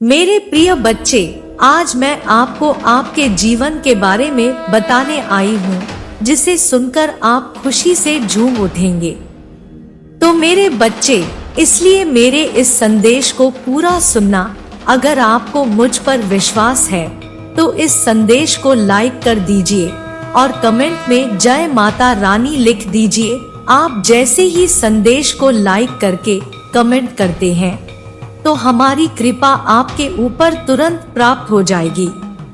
मेरे प्रिय बच्चे, आज मैं आपको आपके जीवन के बारे में बताने आई हूँ, जिसे सुनकर आप खुशी से झूम उठेंगे। तो मेरे बच्चे, इसलिए मेरे इस संदेश को पूरा सुनना। अगर आपको मुझ पर विश्वास है तो इस संदेश को लाइक कर दीजिए और कमेंट में जय माता रानी लिख दीजिए। आप जैसे ही संदेश को लाइक करके कमेंट करते हैं तो हमारी कृपा आपके ऊपर तुरंत प्राप्त हो जाएगी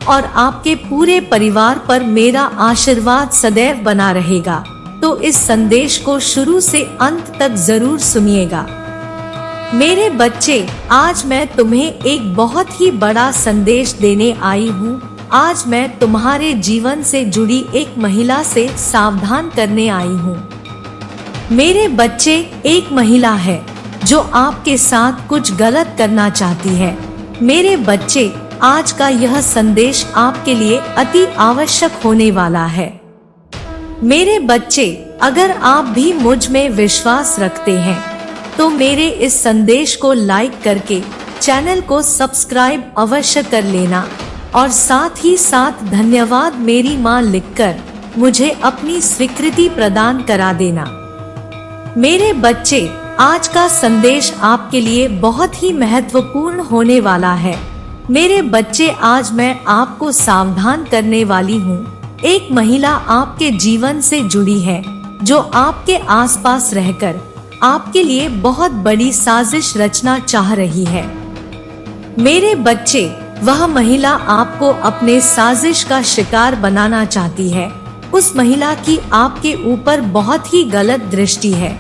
और आपके पूरे परिवार पर मेरा आशीर्वाद सदैव बना रहेगा। तो इस संदेश को शुरू से अंत तक जरूर सुनिएगा। मेरे बच्चे, आज मैं तुम्हें एक बहुत ही बड़ा संदेश देने आई हूँ। आज मैं तुम्हारे जीवन से जुड़ी एक महिला से सावधान करने आई हूँ। मेरे बच्चे, एक महिला है जो आपके साथ कुछ गलत करना चाहती है। मेरे बच्चे, आज का यह संदेश आपके लिए अति आवश्यक होने वाला है। मेरे बच्चे, अगर आप भी मुझ में विश्वास रखते हैं तो मेरे इस संदेश को लाइक करके चैनल को सब्सक्राइब अवश्य कर लेना और साथ ही साथ धन्यवाद मेरी माँ लिखकर मुझे अपनी स्वीकृति प्रदान करा देना। मेरे बच्चे, आज का संदेश आपके लिए बहुत ही महत्वपूर्ण होने वाला है। मेरे बच्चे, आज मैं आपको सावधान करने वाली हूँ। एक महिला आपके जीवन से जुड़ी है जो आपके आसपास रहकर आपके लिए बहुत बड़ी साजिश रचना चाह रही है। मेरे बच्चे, वह महिला आपको अपने साजिश का शिकार बनाना चाहती है। उस महिला की आपके ऊपर बहुत ही गलत दृष्टि है।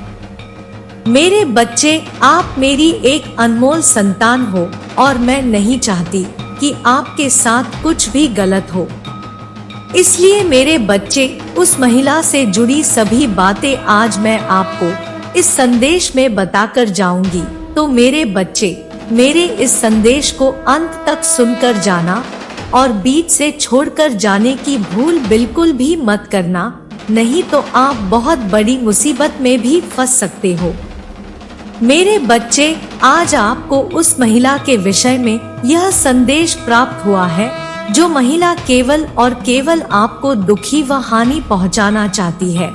मेरे बच्चे, आप मेरी एक अनमोल संतान हो और मैं नहीं चाहती कि आपके साथ कुछ भी गलत हो। इसलिए मेरे बच्चे, उस महिला से जुड़ी सभी बातें आज मैं आपको इस संदेश में बताकर जाऊंगी। तो मेरे बच्चे, मेरे इस संदेश को अंत तक सुनकर जाना और बीच से छोड़कर जाने की भूल बिल्कुल भी मत करना, नहीं तो आप बहुत बड़ी मुसीबत में भी फंस सकते हो। मेरे बच्चे, आज आपको उस महिला के विषय में यह संदेश प्राप्त हुआ है जो महिला केवल और केवल आपको दुखी व हानि पहुंचाना चाहती है।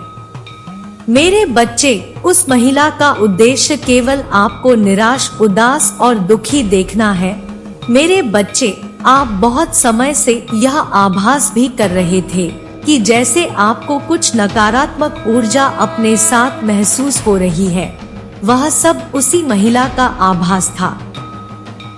मेरे बच्चे, उस महिला का उद्देश्य केवल आपको निराश, उदास और दुखी देखना है। मेरे बच्चे, आप बहुत समय से यह आभास भी कर रहे थे कि जैसे आपको कुछ नकारात्मक ऊर्जा अपने साथ महसूस हो रही है। वह सब उसी महिला का आभास था।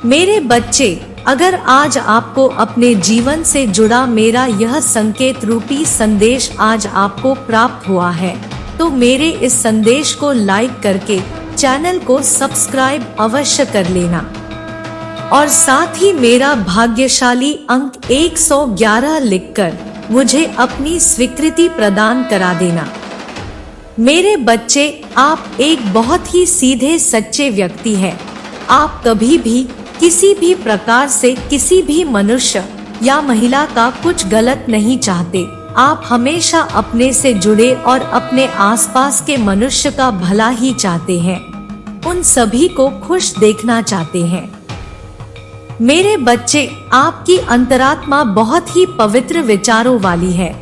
मेरे बच्चे, अगर आज आपको अपने जीवन से जुड़ा मेरा यह संकेत रूपी संदेश आज आपको प्राप्त हुआ है तो मेरे इस संदेश को लाइक करके चैनल को सब्सक्राइब अवश्य कर लेना और साथ ही मेरा भाग्यशाली अंक 111 लिखकर मुझे अपनी स्वीकृति प्रदान करा देना। मेरे बच्चे, आप एक बहुत ही सीधे सच्चे व्यक्ति हैं। आप कभी भी किसी भी प्रकार से किसी भी मनुष्य या महिला का कुछ गलत नहीं चाहते। आप हमेशा अपने से जुड़े और अपने आसपास के मनुष्य का भला ही चाहते हैं, उन सभी को खुश देखना चाहते हैं। मेरे बच्चे, आपकी अंतरात्मा बहुत ही पवित्र विचारों वाली है।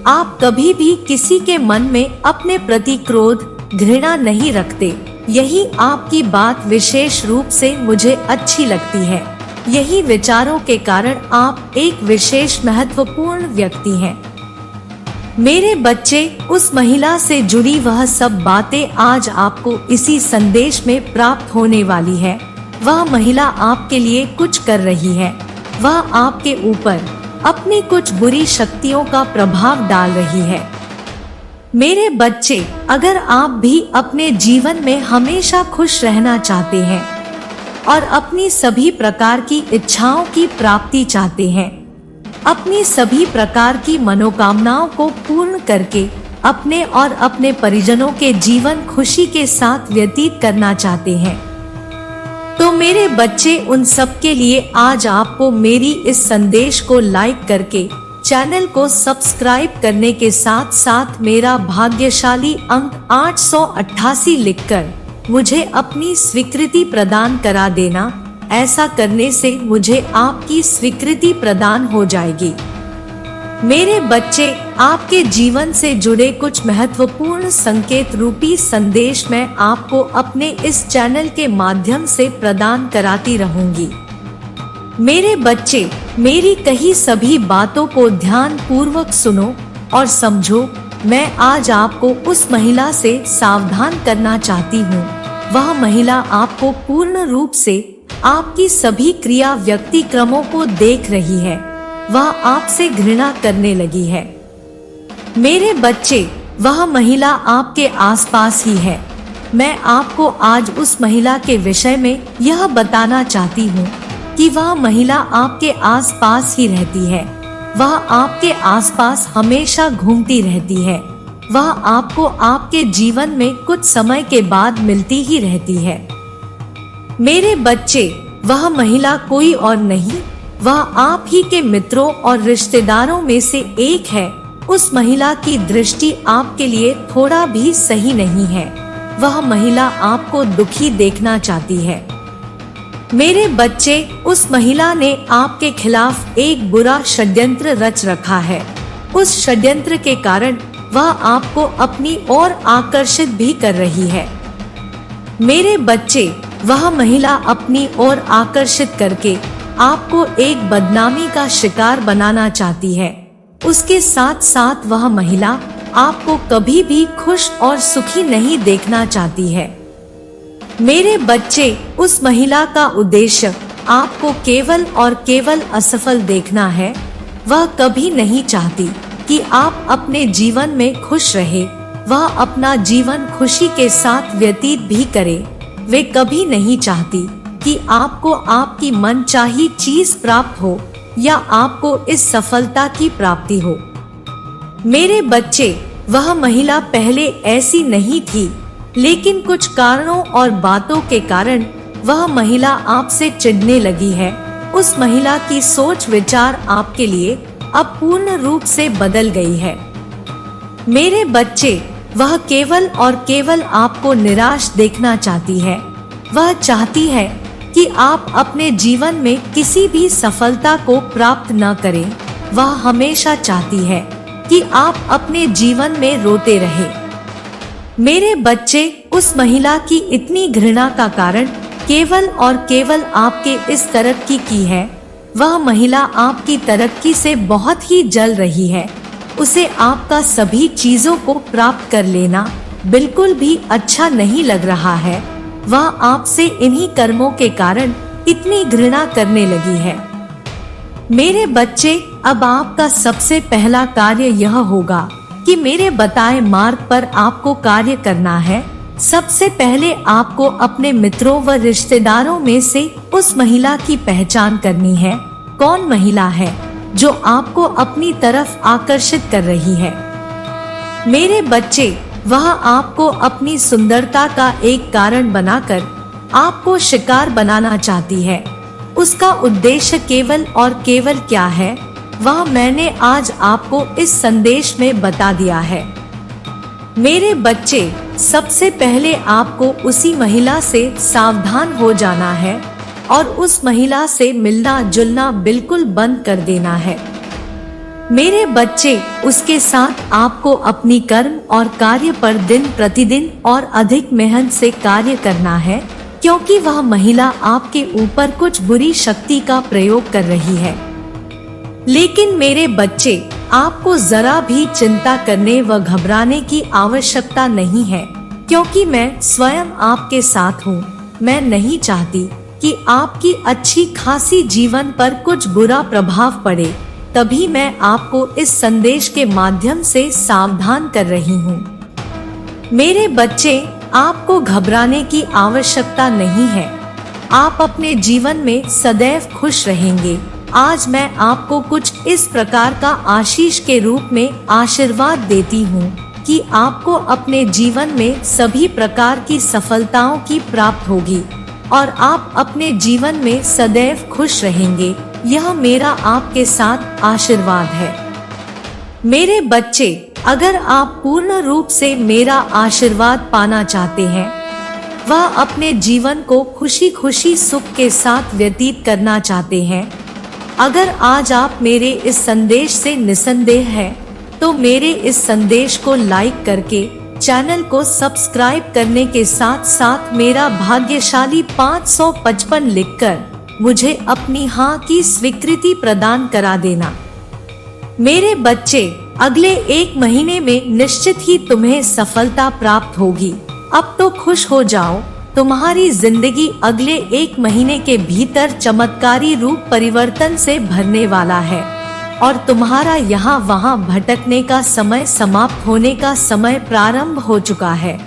आप कभी भी किसी के मन में अपने प्रति क्रोध, घृणा नहीं रखते। यही आपकी बात विशेष रूप से मुझे अच्छी लगती है। यही विचारों के कारण आप एक विशेष महत्वपूर्ण व्यक्ति हैं। मेरे बच्चे, उस महिला से जुड़ी वह सब बातें आज आपको इसी संदेश में प्राप्त होने वाली है। वह महिला आपके लिए कुछ कर रही है। वह आपके ऊपर अपनी कुछ बुरी शक्तियों का प्रभाव डाल रही है। मेरे बच्चे, अगर आप भी अपने जीवन में हमेशा खुश रहना चाहते हैं और अपनी सभी प्रकार की इच्छाओं की प्राप्ति चाहते हैं, अपनी सभी प्रकार की मनोकामनाओं को पूर्ण करके अपने और अपने परिजनों के जीवन खुशी के साथ व्यतीत करना चाहते हैं, तो मेरे बच्चे, उन सब के लिए आज आपको मेरी इस संदेश को लाइक करके चैनल को सब्सक्राइब करने के साथ साथ मेरा भाग्यशाली अंक 888 लिखकर मुझे अपनी स्वीकृति प्रदान करा देना ऐसा करने से मुझे आपकी स्वीकृति प्रदान हो जाएगी। मेरे बच्चे, आपके जीवन से जुड़े कुछ महत्वपूर्ण संकेत रूपी संदेश मैं आपको अपने इस चैनल के माध्यम से प्रदान कराती रहूंगी। मेरे बच्चे, मेरी कही सभी बातों को ध्यान पूर्वक सुनो और समझो। मैं आज आपको उस महिला से सावधान करना चाहती हूँ। वह महिला आपको पूर्ण रूप से आपकी सभी क्रिया व्यक्तिक्रमों को देख रही है। वह आपसे घृणा करने लगी है। मेरे बच्चे, वह महिला आपके आसपास ही है। मैं आपको आज उस महिला के विषय में यह बताना चाहती हूँ कि वह महिला आपके आसपास ही रहती है। वह आपके आसपास हमेशा घूमती रहती है। वह आपको आपके जीवन में कुछ समय के बाद मिलती ही रहती है। मेरे बच्चे, वह महिला कोई और नहीं, वह आप ही के मित्रों और रिश्तेदारों में से एक है। उस महिला की दृष्टि आपके लिए थोड़ा भी सही नहीं है। वह महिला आपको दुखी देखना चाहती है। मेरे बच्चे, उस महिला ने आपके खिलाफ एक बुरा षड्यंत्र रच रखा है। उस षड्यंत्र के कारण वह आपको अपनी ओर आकर्षित भी कर रही है। मेरे बच्चे, वह महिला अपनी ओर आकर्षित करके आपको एक बदनामी का शिकार बनाना चाहती है। उसके साथ साथ वह महिला आपको कभी भी खुश और सुखी नहीं देखना चाहती है। मेरे बच्चे, उस महिला का उद्देश्य आपको केवल और केवल असफल देखना है। वह कभी नहीं चाहती कि आप अपने जीवन में खुश रहे। वह अपना जीवन खुशी के साथ व्यतीत भी करे। वे कभी नहीं चाहती कि आपको आपकी मनचाही चीज प्राप्त हो या आपको इस सफलता की प्राप्ति हो। मेरे बच्चे, वह महिला पहले ऐसी नहीं थी, लेकिन कुछ कारणों और बातों के कारण वह महिला आपसे चिढ़ने लगी है। उस महिला की सोच विचार आपके लिए अब पूर्ण रूप से बदल गई है। मेरे बच्चे, वह केवल और केवल आपको निराश देखना चाहती है। वह चाहती है कि आप अपने जीवन में किसी भी सफलता को प्राप्त न करें। वह हमेशा चाहती है कि आप अपने जीवन में रोते रहे। मेरे बच्चे, उस महिला की इतनी घृणा का कारण केवल और केवल आपके इस तरक्की की है। वह महिला आपकी तरक्की से बहुत ही जल रही है। उसे आपका सभी चीजों को प्राप्त कर लेना बिल्कुल भी अच्छा नहीं लग रहा है। वह आपसे इन्हीं कर्मों के कारण इतनी घृणा करने लगी है। मेरे बच्चे, अब आपका सबसे पहला कार्य यह होगा कि मेरे बताए मार्ग पर आपको कार्य करना है। सबसे पहले आपको अपने मित्रों व रिश्तेदारों में से उस महिला की पहचान करनी है। कौन महिला है जो आपको अपनी तरफ आकर्षित कर रही है? मेरे बच्चे, वह आपको अपनी सुंदरता का एक कारण बनाकर आपको शिकार बनाना चाहती है। उसका उद्देश्य केवल और केवल क्या है, वह मैंने आज आपको इस संदेश में बता दिया है। मेरे बच्चे, सबसे पहले आपको उसी महिला से सावधान हो जाना है और उस महिला से मिलना जुलना बिल्कुल बंद कर देना है। मेरे बच्चे, उसके साथ आपको अपनी कर्म और कार्य पर दिन प्रतिदिन और अधिक मेहनत से कार्य करना है, क्योंकि वह महिला आपके ऊपर कुछ बुरी शक्ति का प्रयोग कर रही है। लेकिन मेरे बच्चे, आपको जरा भी चिंता करने व घबराने की आवश्यकता नहीं है, क्योंकि मैं स्वयं आपके साथ हूँ। मैं नहीं चाहती कि आपकी अच्छी खासी जीवन पर कुछ बुरा प्रभाव पड़े, तभी मैं आपको इस संदेश के माध्यम से सावधान कर रही हूँ। मेरे बच्चे, आपको घबराने की आवश्यकता नहीं है। आप अपने जीवन में सदैव खुश रहेंगे। आज मैं आपको कुछ इस प्रकार का आशीष के रूप में आशीर्वाद देती हूँ कि आपको अपने जीवन में सभी प्रकार की सफलताओं की प्राप्त होगी और आप अपने जीवन में सदैव खुश रहेंगे। यह मेरा आपके साथ आशीर्वाद है। मेरे बच्चे, अगर आप पूर्ण रूप से मेरा आशीर्वाद पाना चाहते हैं, वह अपने जीवन को खुशी खुशी सुख के साथ व्यतीत करना चाहते हैं। अगर आज आप मेरे इस संदेश से निसंदेह हैं, तो मेरे इस संदेश को लाइक करके चैनल को सब्सक्राइब करने के साथ साथ मेरा भाग्यशाली 555 लिखकर मुझे अपनी हाँ की स्वीकृति प्रदान करा देना। मेरे बच्चे, अगले 1 महीने में निश्चित ही तुम्हें सफलता प्राप्त होगी। अब तो खुश हो जाओ, तुम्हारी जिंदगी अगले 1 महीने के भीतर चमत्कारी रूप परिवर्तन से भरने वाला है और तुम्हारा यहाँ वहाँ भटकने का समय समाप्त होने का समय प्रारंभ हो चुका है।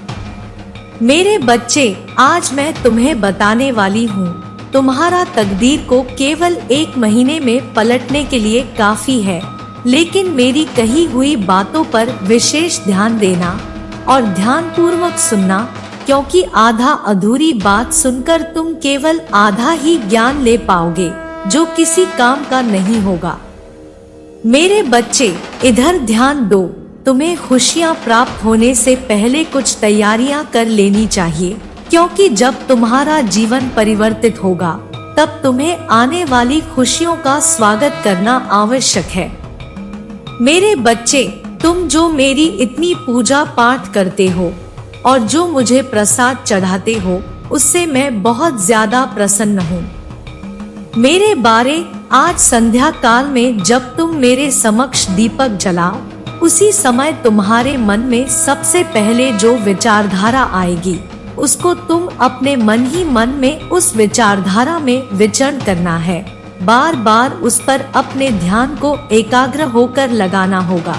मेरे बच्चे, आज मैं तुम्हें बताने वाली हूँ, तुम्हारा तकदीर को केवल 1 महीने में पलटने के लिए काफी है, लेकिन मेरी कही हुई बातों पर विशेष ध्यान देना और ध्यानपूर्वक सुनना, क्योंकि आधा अधूरी बात सुनकर तुम केवल आधा ही ज्ञान ले पाओगे, जो किसी काम का नहीं होगा। मेरे बच्चे, इधर ध्यान दो। तुम्हें खुशियाँ प्राप्त होने से पहले कुछ तैयारियां कर लेनी चाहिए, क्योंकि जब तुम्हारा जीवन परिवर्तित होगा तब तुम्हें आने वाली खुशियों का स्वागत करना आवश्यक है। मेरे बच्चे, तुम जो मेरी इतनी पूजा पाठ करते हो और जो मुझे प्रसाद चढ़ाते हो, उससे मैं बहुत ज्यादा प्रसन्न हूँ। मेरे बारे, आज संध्या काल में जब तुम मेरे समक्ष दीपक जलाओ, उसी समय तुम्हारे मन में सबसे पहले जो विचारधारा आएगी, उसको तुम अपने मन ही मन में उस विचारधारा में विचरण करना है। बार बार उस पर अपने ध्यान को एकाग्र होकर लगाना होगा,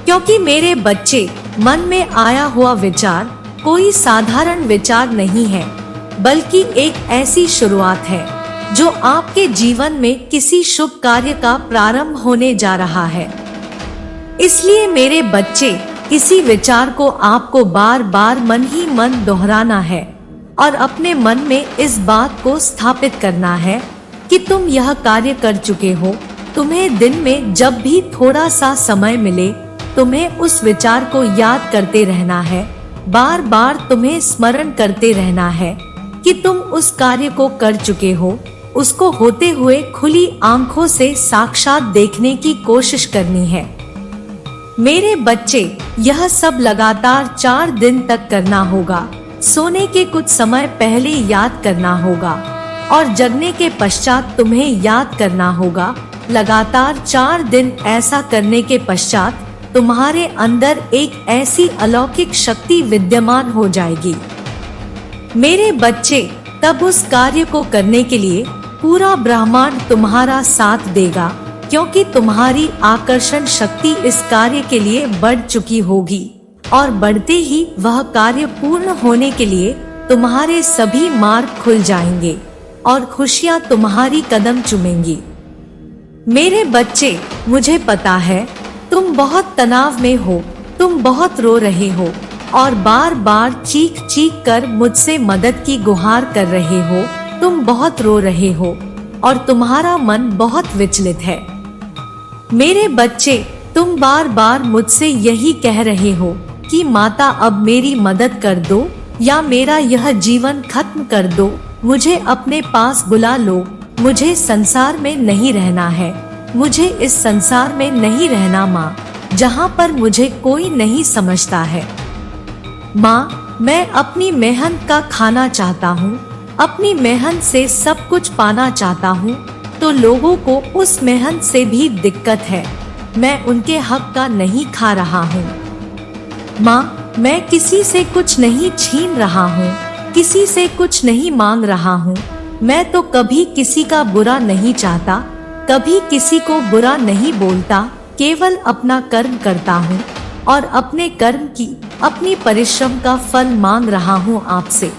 क्योंकि मेरे बच्चे, मन में आया हुआ विचार कोई साधारण विचार नहीं है, बल्कि एक ऐसी शुरुआत है जो आपके जीवन में किसी शुभ कार्य का प्रारंभ होने जा रहा है। इसलिए मेरे बच्चे, इसी विचार को आपको बार बार मन ही मन दोहराना है और अपने मन में इस बात को स्थापित करना है कि तुम यह कार्य कर चुके हो। तुम्हें दिन में जब भी थोड़ा सा समय मिले, तुम्हें उस विचार को याद करते रहना है। बार बार तुम्हें स्मरण करते रहना है कि तुम उस कार्य को कर चुके हो। उसको होते हुए खुली आंखों से साक्षात देखने की कोशिश करनी है। मेरे बच्चे, यह सब लगातार 4 दिन तक करना होगा। सोने के कुछ समय पहले याद करना होगा और जगने के पश्चात तुम्हें याद करना होगा। लगातार 4 दिन ऐसा करने के पश्चात तुम्हारे अंदर एक ऐसी अलौकिक शक्ति विद्यमान हो जाएगी। मेरे बच्चे, तब उस कार्य को करने के लिए पूरा ब्रह्मांड तुम्हारा साथ देगा, क्योंकि तुम्हारी आकर्षण शक्ति इस कार्य के लिए बढ़ चुकी होगी और बढ़ते ही वह कार्य पूर्ण होने के लिए तुम्हारे सभी मार्ग खुल जाएंगे और खुशियां तुम्हारी कदम चूमेंगी। मेरे बच्चे, मुझे पता है तुम बहुत तनाव में हो, तुम बहुत रो रहे हो और बार बार चीख चीख कर मुझसे मदद की गुहार कर रहे हो। तुम बहुत रो रहे हो और तुम्हारा मन बहुत विचलित है। मेरे बच्चे, तुम बार बार मुझसे यही कह रहे हो कि माता अब मेरी मदद कर दो या मेरा यह जीवन खत्म कर दो, मुझे अपने पास बुला लो, मुझे संसार में नहीं रहना है, मुझे इस संसार में नहीं रहना माँ, जहाँ पर मुझे कोई नहीं समझता है। माँ, मैं अपनी मेहनत का खाना चाहता हूँ, अपनी मेहनत से सब कुछ पाना चाहता हूँ, तो लोगों को उस मेहनत से भी दिक्कत है। मैं उनके हक का नहीं खा रहा हूँ। माँ, मैं किसी से कुछ नहीं छीन रहा हूँ, किसी से कुछ नहीं मांग रहा हूँ। मैं तो कभी किसी का बुरा नहीं चाहता, कभी किसी को बुरा नहीं बोलता, केवल अपना कर्म करता हूँ और अपने कर्म की, अपनी परिश्रम का फल मांग रहा हूँ आपसे।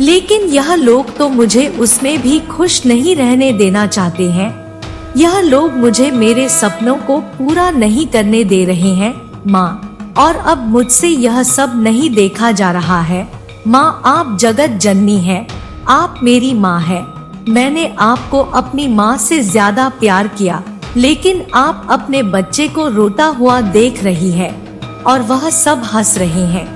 लेकिन यह लोग तो मुझे उसमें भी खुश नहीं रहने देना चाहते हैं। यह लोग मुझे मेरे सपनों को पूरा नहीं करने दे रहे हैं माँ, और अब मुझसे यह सब नहीं देखा जा रहा है। माँ, आप जगत जननी है, आप मेरी माँ है। मैंने आपको अपनी माँ से ज्यादा प्यार किया, लेकिन आप अपने बच्चे को रोता हुआ देख रही है और वह सब हंस रहे हैं।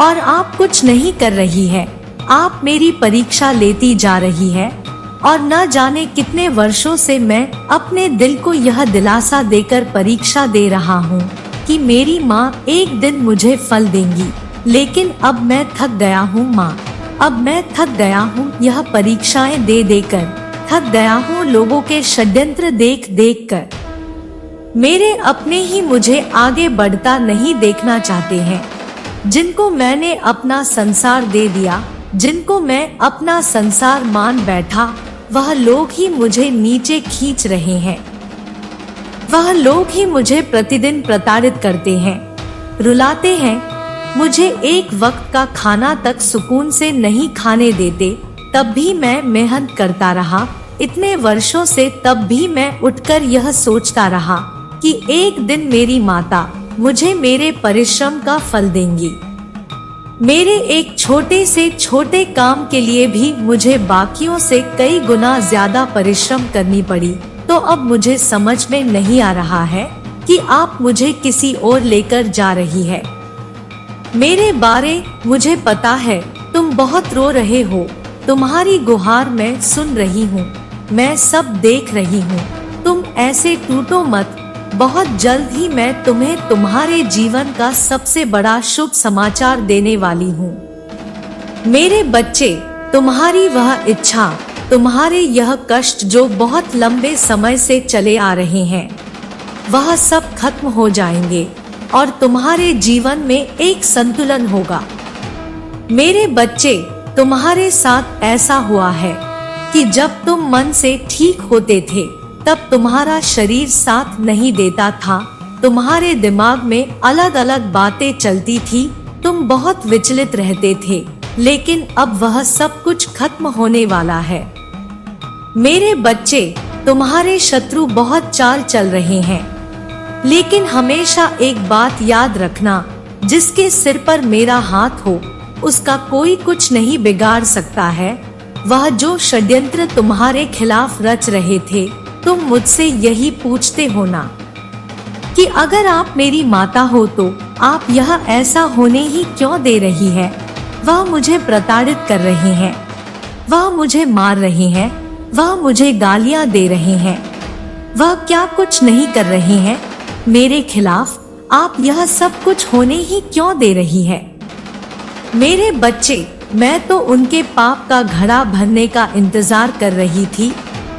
और आप कुछ नहीं कर रही है। आप मेरी परीक्षा लेती जा रही है और न जाने कितने वर्षों से मैं अपने दिल को यह दिलासा देकर परीक्षा दे रहा हूँ कि मेरी माँ एक दिन मुझे फल देंगी, लेकिन अब मैं थक गया हूँ माँ। अब मैं थक गया हूँ यह परीक्षाएं दे देकर, थक गया हूँ लोगों के षड्यंत्र देख देख कर। मेरे अपने ही मुझे आगे बढ़ता नहीं देखना चाहते हैं। जिनको मैंने अपना संसार दे दिया, जिनको मैं अपना संसार मान बैठा, वह लोग ही मुझे नीचे खींच रहे हैं। वह लोग ही मुझे प्रतिदिन प्रताड़ित करते हैं, रुलाते हैं। मुझे एक वक्त का खाना तक सुकून से नहीं खाने देते, तब भी मैं मेहनत करता रहा इतने वर्षों से। तब भी मैं उठकर यह सोचता रहा कि एक दिन मेरी माता मुझे मेरे परिश्रम का फल देंगी। मेरे एक छोटे से छोटे काम के लिए भी मुझे बाकियों से कई गुना ज्यादा परिश्रम करनी पड़ी। तो अब मुझे समझ में नहीं आ रहा है कि आप मुझे किसी और लेकर जा रही है। मेरे बारे मुझे पता है, तुम बहुत रो रहे हो। तुम्हारी गुहार मैं सुन रही हूँ, मैं सब देख रही हूँ। तुम ऐसे टूटो मत। बहुत जल्द ही मैं तुम्हें तुम्हारे जीवन का सबसे बड़ा शुभ समाचार देने वाली हूँ। मेरे बच्चे, तुम्हारी वह इच्छा, तुम्हारे यह कष्ट जो बहुत लंबे समय से चले आ रहे हैं, वह सब खत्म हो जाएंगे और तुम्हारे जीवन में एक संतुलन होगा। मेरे बच्चे, तुम्हारे साथ ऐसा हुआ है कि जब तुम मन से ठीक होते थे तब तुम्हारा शरीर साथ नहीं देता था। तुम्हारे दिमाग में अलग अलग बातें चलती थी, तुम बहुत विचलित रहते थे, लेकिन अब वह सब कुछ खत्म होने वाला है। मेरे बच्चे, तुम्हारे शत्रु बहुत चाल चल रहे हैं, लेकिन हमेशा एक बात याद रखना, जिसके सिर पर मेरा हाथ हो उसका कोई कुछ नहीं बिगाड़ सकता है। वह जो षड्यंत्र तुम्हारे खिलाफ रच रहे थे, तुम मुझसे यही पूछते हो ना कि अगर आप मेरी माता हो तो आप यह ऐसा होने ही क्यों दे रही है। वह मुझे प्रताड़ित कर रहे हैं, वह मुझे मार रहे हैं, वह मुझे गालियां दे रहे हैं, वह क्या कुछ नहीं कर रहे हैं मेरे खिलाफ। आप यह सब कुछ होने ही क्यों दे रही है। मेरे बच्चे, मैं तो उनके पाप का घड़ा भरने का इंतजार कर रही थी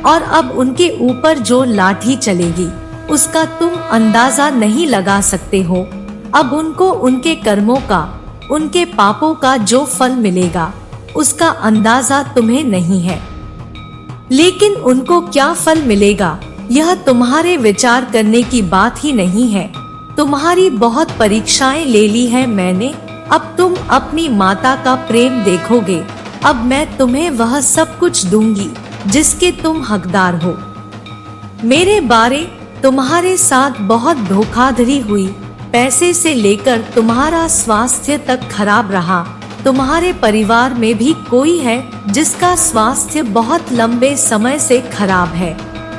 और अब उनके ऊपर जो लाठी चलेगी उसका तुम अंदाजा नहीं लगा सकते हो। अब उनको उनके कर्मों का, उनके पापों का जो फल मिलेगा उसका अंदाजा तुम्हें नहीं है। लेकिन उनको क्या फल मिलेगा यह तुम्हारे विचार करने की बात ही नहीं है। तुम्हारी बहुत परीक्षाएं ले ली है मैंने, अब तुम अपनी माता का प्रेम देखोगे। अब मैं तुम्हें वह सब कुछ दूंगी जिसके तुम हकदार हो। मेरे बारे, तुम्हारे साथ बहुत धोखाधड़ी हुई। पैसे से लेकर तुम्हारा स्वास्थ्य तक खराब रहा। तुम्हारे परिवार में भी कोई है जिसका स्वास्थ्य बहुत लंबे समय से खराब है,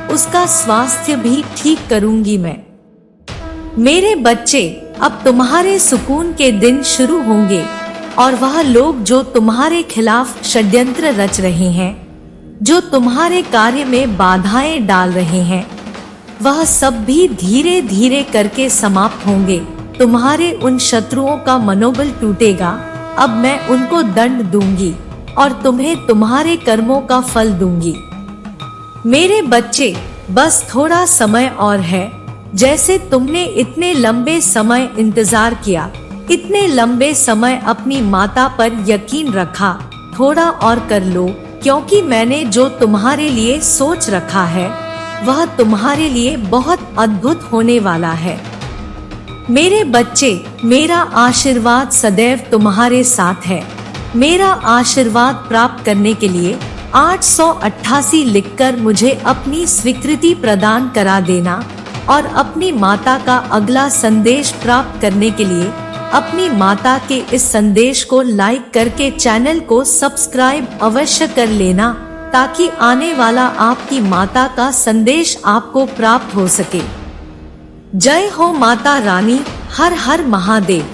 उसका स्वास्थ्य भी ठीक करूंगी मैं। मेरे बच्चे, अब तुम्हारे सुकून के दिन शुरू होंगे और वह लोग जो तुम्हारे खिलाफ षड्यंत्र रच रहे हैं, जो तुम्हारे कार्य में बाधाएं डाल रहे हैं, वह सब भी धीरे धीरे करके समाप्त होंगे। तुम्हारे उन शत्रुओं का मनोबल टूटेगा। अब मैं उनको दंड दूंगी और तुम्हें तुम्हारे कर्मों का फल दूंगी। मेरे बच्चे, बस थोड़ा समय और है। जैसे तुमने इतने लंबे समय इंतजार किया, इतने लंबे समय अपनी माता पर यकीन रखा, थोड़ा और कर लो, क्योंकि मैंने जो तुम्हारे लिए सोच रखा है वह तुम्हारे लिए बहुत अद्भुत होने वाला है। मेरे बच्चे, मेरा आशीर्वाद सदैव तुम्हारे साथ है। मेरा आशीर्वाद प्राप्त करने के लिए 888 लिखकर मुझे अपनी स्वीकृति प्रदान करा देना और अपनी माता का अगला संदेश प्राप्त करने के लिए अपनी माता के इस संदेश को लाइक करके चैनल को सब्सक्राइब अवश्य कर लेना, ताकि आने वाला आपकी माता का संदेश आपको प्राप्त हो सके। जय हो माता रानी। हर हर महादेव।